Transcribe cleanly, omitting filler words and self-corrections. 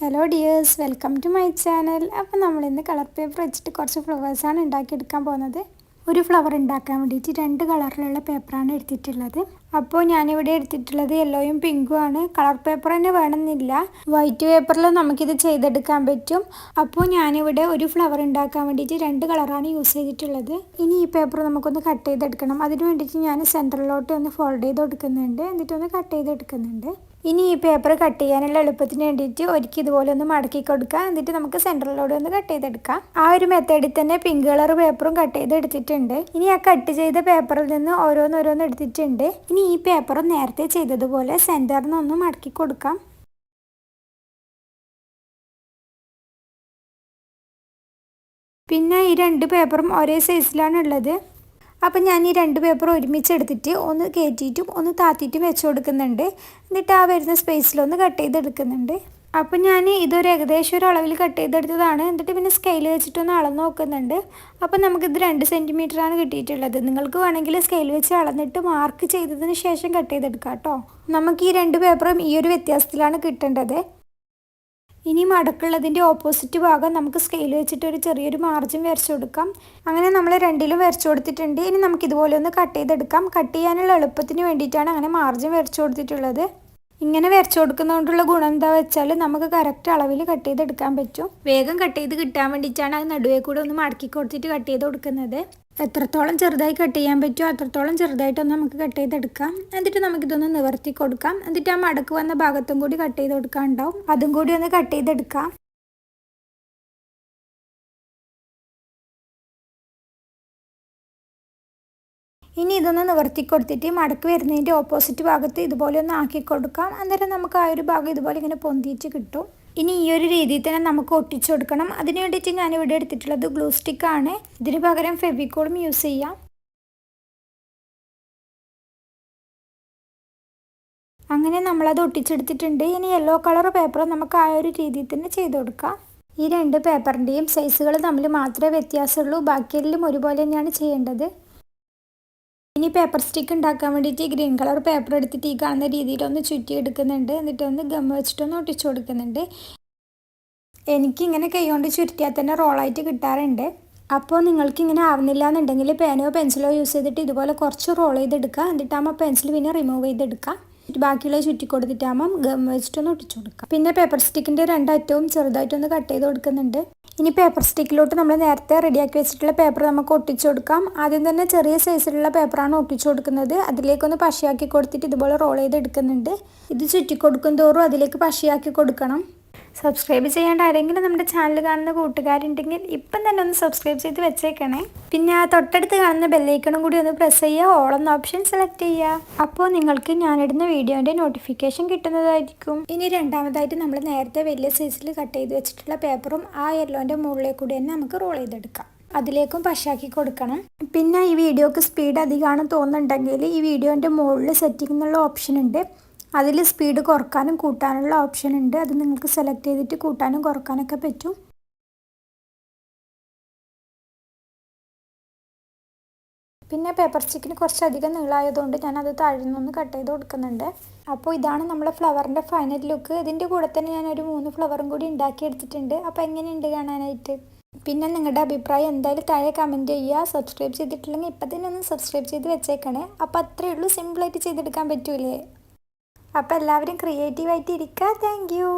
Hello dears, welcome to my channel. അപ്പോൾ നമ്മളിന്ന് colour paper വെച്ചിട്ട് കുറച്ച് ഫ്ലവേഴ്സാണ് ഉണ്ടാക്കിയെടുക്കാൻ പോകുന്നത്. ഒരു ഫ്ലവർ ഉണ്ടാക്കാൻ വേണ്ടിയിട്ട് 2 കളറിലുള്ള പേപ്പറാണ് എടുത്തിട്ടുള്ളത്. അപ്പോൾ ഞാനിവിടെ എടുത്തിട്ടുള്ളത് യെല്ലോയും പിങ്കും ആണ്. കളർ പേപ്പർ തന്നെ വേണമെന്നില്ല, വൈറ്റ് പേപ്പറിലും നമുക്കിത് ചെയ്തെടുക്കാൻ പറ്റും. അപ്പോൾ ഞാനിവിടെ ഒരു ഫ്ലവർ ഉണ്ടാക്കാൻ വേണ്ടിയിട്ട് 2 കളറാണ് യൂസ് ചെയ്തിട്ടുള്ളത്. ഇനി ഈ പേപ്പർ നമുക്കൊന്ന് കട്ട് ചെയ്തെടുക്കണം. അതിന് വേണ്ടിയിട്ട് ഞാൻ സെൻറ്ററിലോട്ട് ഒന്ന് ഫോൾഡ് ചെയ്ത് കൊടുക്കുന്നുണ്ട്, എന്നിട്ടൊന്ന് കട്ട് ചെയ്തെടുക്കുന്നുണ്ട്. ഇനി ഈ പേപ്പർ കട്ട് ചെയ്യാനുള്ള എളുപ്പത്തിന് വേണ്ടിയിട്ട് ഒരിക്കൽ ഇതുപോലെ ഒന്ന് മടക്കി കൊടുക്കുക, എന്നിട്ട് നമുക്ക് സെൻറ്ററിലൂടെ ഒന്ന് കട്ട് ചെയ്തെടുക്കാം. ആ ഒരു മെത്തേഡിൽ തന്നെ പിങ്ക് കളർ പേപ്പറും കട്ട് ചെയ്തെടുത്തിട്ടുണ്ട്. ഇനി ആ കട്ട് ചെയ്ത പേപ്പറിൽ നിന്ന് ഓരോന്നോരോന്ന് എടുത്തിട്ടുണ്ട്. ഇനി ഈ പേപ്പർ നേരത്തെ ചെയ്തതുപോലെ സെൻറ്ററിൽ നിന്ന് ഒന്ന് മടക്കി കൊടുക്കാം. പിന്നെ ഈ 2 പേപ്പറും ഒരേ സൈസിലാണ് ഉള്ളത്. അപ്പം ഞാൻ ഈ 2 പേപ്പർ ഒരുമിച്ച് എടുത്തിട്ട് ഒന്ന് കയറ്റിയിട്ടും ഒന്ന് താത്തിയിട്ടും വെച്ച് കൊടുക്കുന്നുണ്ട്. എന്നിട്ട് ആ വരുന്ന സ്പേസിലൊന്ന് കട്ട് ചെയ്തെടുക്കുന്നുണ്ട്. അപ്പം ഞാൻ ഇതൊരു ഏകദേശം ഒരു അളവിൽ കട്ട് ചെയ്തെടുത്തതാണ്. എന്നിട്ട് പിന്നെ സ്കെയിൽ വെച്ചിട്ടൊന്ന് അളന്ന് നോക്കുന്നുണ്ട്. അപ്പം നമുക്കിത് 2 സെൻറ്റിമീറ്ററാണ് കിട്ടിയിട്ടുള്ളത്. നിങ്ങൾക്ക് വേണമെങ്കിൽ സ്കെയിൽ വെച്ച് അളന്നിട്ട് മാർക്ക് ചെയ്തതിന് ശേഷം കട്ട് ചെയ്തെടുക്കാം കേട്ടോ. നമുക്ക് ഈ 2 പേപ്പറും ഈ ഒരു വ്യത്യാസത്തിലാണ് കിട്ടേണ്ടത്. ഇനി മടക്കുള്ളതിൻ്റെ ഓപ്പോസിറ്റ് ഭാഗം നമുക്ക് സ്കെയിൽ വെച്ചിട്ട് ഒരു ചെറിയൊരു മാർജിൻ വരച്ചു കൊടുക്കാം. അങ്ങനെ നമ്മൾ രണ്ടിലും വരച്ചു കൊടുത്തിട്ടുണ്ട്. ഇനി നമുക്ക് ഇതുപോലെ ഒന്ന് കട്ട് ചെയ്തെടുക്കാം. കട്ട് ചെയ്യാനുള്ള എളുപ്പത്തിന് വേണ്ടിയിട്ടാണ് അങ്ങനെ മാർജിൻ വരച്ചു കൊടുത്തിട്ടുള്ളത്. ഇങ്ങനെ വരച്ചു കൊടുക്കുന്നതുകൊണ്ടുള്ള ഗുണം എന്താ വെച്ചാൽ നമുക്ക് കറക്റ്റ് അളവിൽ കട്ട് ചെയ്തെടുക്കാൻ പറ്റും. വേഗം കട്ട് ചെയ്ത് കിട്ടാൻ വേണ്ടിയിട്ടാണ് അത് നടുവേ കൂടെ ഒന്ന് മടക്കി കൊടുത്തിട്ട് കട്ട് ചെയ്ത് കൊടുക്കുന്നത്. എത്രത്തോളം ചെറുതായി കട്ട് ചെയ്യാൻ പറ്റുമോ അത്രത്തോളം ചെറുതായിട്ടൊന്ന് നമുക്ക് കട്ട് ചെയ്തെടുക്കാം. എന്നിട്ട് നമുക്കിതൊന്ന് നിവർത്തി കൊടുക്കാം. എന്നിട്ട് ആ മടക്ക് വന്ന ഭാഗത്തും കൂടി കട്ട് ചെയ്ത് കൊടുക്കാനുണ്ടാവും, അതും കൂടി ഒന്ന് കട്ട് ചെയ്തെടുക്കാം. ഇനി ഇതൊന്ന് നിവർത്തി കൊടുത്തിട്ട് മടക്ക് വരുന്നതിൻ്റെ ഓപ്പോസിറ്റ് ഭാഗത്ത് ഇതുപോലെ ഒന്ന് ആക്കി കൊടുക്കാം. അന്നേരം നമുക്ക് ആ ഒരു ഭാഗം ഇതുപോലെ ഇങ്ങനെ പൊന്തിച്ച് കിട്ടും. ഇനി ഈ ഒരു രീതിയിൽ തന്നെ നമുക്ക് ഒട്ടിച്ചു കൊടുക്കണം. അതിന് വേണ്ടിയിട്ട് ഞാനിവിടെ എടുത്തിട്ടുള്ളത് ഗ്ലൂ സ്റ്റിക്കാണ്. ഇതിന് പകരം ഫെവിക്കോളും യൂസ് ചെയ്യാം. അങ്ങനെ നമ്മളത് ഒട്ടിച്ചെടുത്തിട്ടുണ്ട്. ഇനി യെല്ലോ കളർ പേപ്പർ നമുക്ക് ആ ഒരു രീതിയിൽ തന്നെ ചെയ്ത് കൊടുക്കാം. ഈ 2 പേപ്പറിൻ്റെയും സൈസുകൾ തമ്മിൽ മാത്രമേ വ്യത്യാസമുള്ളൂ, ബാക്കിയെല്ലാം ഒരുപോലെ തന്നെയാണ് ചെയ്യേണ്ടത്. ഇനി പേപ്പർ സ്റ്റിക്ക് ഉണ്ടാക്കാൻ വേണ്ടിയിട്ട് ഗ്രീൻ കളർ പേപ്പർ എടുത്തിട്ട് ഈ കാണുന്ന രീതിയിലൊന്ന് ചുറ്റി എടുക്കുന്നുണ്ട്. എന്നിട്ടൊന്ന് ഗം വെച്ചിട്ടൊന്ന് ഒട്ടിച്ചു കൊടുക്കുന്നുണ്ട്. എനിക്കിങ്ങനെ കൈകൊണ്ട് ചുരുട്ടിയാൽ തന്നെ റോളായിട്ട് കിട്ടാറുണ്ട്. അപ്പോൾ നിങ്ങൾക്കിങ്ങനെ ആവുന്നില്ല എന്നുണ്ടെങ്കിൽ പേനയോ പെൻസിലോ യൂസ് ചെയ്തിട്ട് ഇതുപോലെ കുറച്ച് റോൾ ചെയ്തെടുക്കുക. എന്നിട്ടാകുമ്പോൾ പെൻസിൽ പിന്നെ റിമൂവ് ചെയ്തെടുക്കുക. ബാക്കിയുള്ള ചുറ്റി കൊടുത്തിട്ടാകുമ്പം ഗം വെച്ചിട്ടൊന്ന് ഒട്ടിച്ചു കൊടുക്കുക. പിന്നെ പേപ്പർ സ്റ്റിക്കിൻ്റെ 2 അറ്റവും ചെറുതായിട്ടൊന്ന് കട്ട് ചെയ്ത് കൊടുക്കുന്നുണ്ട്. ഇനി പേപ്പർ സ്റ്റിക്കിലോട്ട് നമ്മൾ നേരത്തെ റെഡിയാക്കി വെച്ചിട്ടുള്ള പേപ്പർ നമുക്ക് ഒട്ടിച്ചു കൊടുക്കാം. ആദ്യം തന്നെ ചെറിയ സൈസിലുള്ള പേപ്പറാണ് ഒട്ടിച്ചു കൊടുക്കുന്നത്. അതിലേക്കൊന്ന് പശയാക്കി കൊടുത്തിട്ട് ഇതുപോലെ റോൾ ചെയ്തെടുക്കുന്നുണ്ട്. ഇത് ചുറ്റി കൊടുക്കും തോറും അതിലേക്ക് പശയാക്കി കൊടുക്കണം. സബ്സ്ക്രൈബ് ചെയ്യാണ്ട് ആരെങ്കിലും നമ്മുടെ ചാനൽ കാണുന്ന കൂട്ടുകാരുണ്ടെങ്കിൽ ഇപ്പം തന്നെ ഒന്ന് സബ്സ്ക്രൈബ് ചെയ്ത് വെച്ചേക്കണേ. പിന്നെ ആ തൊട്ടടുത്ത് കാണുന്ന ബെല്ലൈക്കണും കൂടി ഒന്ന് പ്രസ് ചെയ്യുക, ഓൾ എന്ന ഓപ്ഷൻ സെലക്ട് ചെയ്യുക. അപ്പോൾ നിങ്ങൾക്ക് ഞാനിടുന്ന വീഡിയോൻ്റെ നോട്ടിഫിക്കേഷൻ കിട്ടുന്നതായിരിക്കും. ഇനി രണ്ടാമതായിട്ട് നമ്മൾ നേരത്തെ വലിയ സൈസിൽ കട്ട് ചെയ്ത് വെച്ചിട്ടുള്ള പേപ്പറും ആ യെല്ലോൻ്റെ മുകളിലേക്ക് കൂടി തന്നെ നമുക്ക് റോൾ ചെയ്തെടുക്കാം. അതിലേക്കും പശാക്കി കൊടുക്കണം. പിന്നെ ഈ വീഡിയോക്ക് സ്പീഡ് അധികമാണെന്ന് തോന്നുന്നുണ്ടെങ്കിൽ ഈ വീഡിയോൻ്റെ മുകളിൽ സെറ്റിംഗ് എന്നുള്ള ഓപ്ഷൻ ഉണ്ട്. അതിൽ സ്പീഡ് കുറക്കാനും കൂട്ടാനുള്ള ഓപ്ഷൻ ഉണ്ട്. അത് നിങ്ങൾക്ക് സെലക്ട് ചെയ്തിട്ട് കൂട്ടാനും കുറക്കാനൊക്കെ പറ്റും. പിന്നെ പേപ്പർ സ്റ്റിക്കിന് കുറച്ചധികം നീളമായതുകൊണ്ട് ഞാനത് താഴെ നിന്നൊന്ന് കട്ട് ചെയ്ത് കൊടുക്കുന്നുണ്ട്. അപ്പോൾ ഇതാണ് നമ്മുടെ ഫ്ലവറിൻ്റെ ഫൈനൽ ലുക്ക്. ഇതിൻ്റെ കൂടെ തന്നെ ഞാനൊരു 3 ഫ്ലവറും കൂടി ഉണ്ടാക്കിയെടുത്തിട്ടുണ്ട്. അപ്പോൾ എങ്ങനെയുണ്ട് കാണാനായിട്ട്? പിന്നെ നിങ്ങളുടെ അഭിപ്രായം എന്തായാലും താഴെ കമൻറ്റ് ചെയ്യുക. സബ്സ്ക്രൈബ് ചെയ്തിട്ടില്ലെങ്കിൽ ഇപ്പം തന്നെ ഒന്ന് സബ്സ്ക്രൈബ് ചെയ്ത് വെച്ചേക്കണേ. അപ്പോൾ അത്രയേ ഉള്ളൂ, സിമ്പിളായിട്ട് ചെയ്തെടുക്കാൻ പറ്റൂലേ. അപ്പോൾ എല്ലാവരും ക്രിയേറ്റീവായിട്ട് ഇരിക്കുക. Thank you.